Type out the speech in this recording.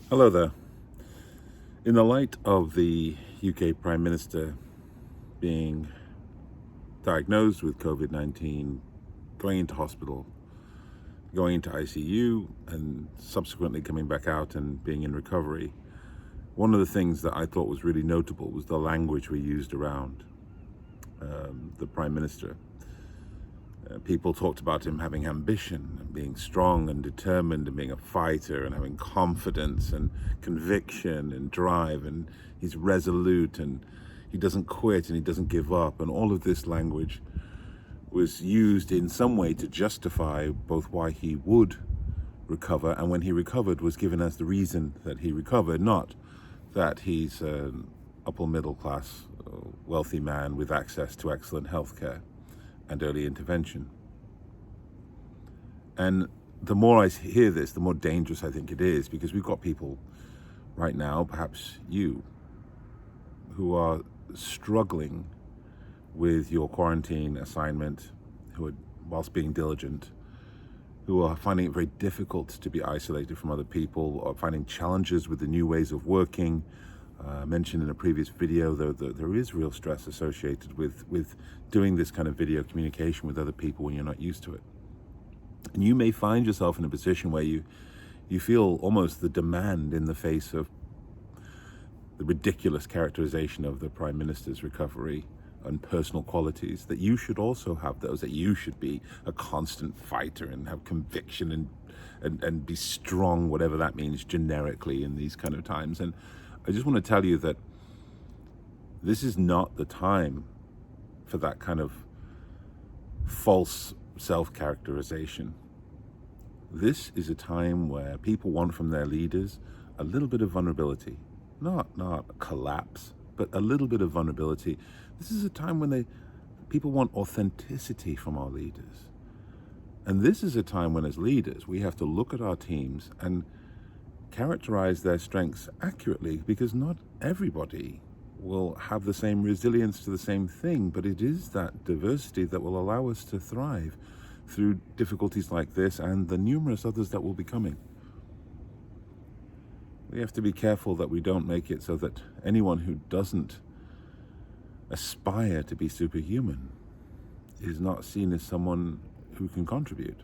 Hello there. In the light of the UK Prime Minister being diagnosed with COVID-19, going into hospital, going into ICU, and subsequently coming back out and being in recovery, one of the things that I thought was really notable was the language we used around the Prime Minister. People talked about him having ambition and being strong and determined and being a fighter and having confidence and conviction and drive, and he's resolute and he doesn't quit and he doesn't give up, and all of this language was used in some way to justify both why he would recover, and when he recovered was given as the reason that he recovered, not that he's an upper middle class wealthy man with access to excellent healthcare and early intervention. And the more I hear this, the more dangerous I think it is, because we've got people right now, perhaps you, who are struggling with your quarantine assignment, who are, whilst being diligent, who are finding it very difficult to be isolated from other people, or finding challenges with the new ways of working. I mentioned in a previous video, though, that there is real stress associated with doing this kind of video communication with other people when you're not used to it. And you may find yourself in a position where you feel almost the demand in the face of the ridiculous characterization of the Prime Minister's recovery and personal qualities, that you should also have those, that you should be a constant fighter and have conviction and be strong, whatever that means generically in these kind of times. And I just want to tell you that this is not the time for that kind of false self-characterization. This is a time where people want from their leaders a little bit of vulnerability, not collapse, but a little bit of vulnerability. This is a time when people want authenticity from our leaders. And this is a time when, as leaders, we have to look at our teams and characterize their strengths accurately, because not everybody will have the same resilience to the same thing, but it is that diversity that will allow us to thrive through difficulties like this and the numerous others that will be coming. We have to be careful that we don't make it so that anyone who doesn't aspire to be superhuman is not seen as someone who can contribute.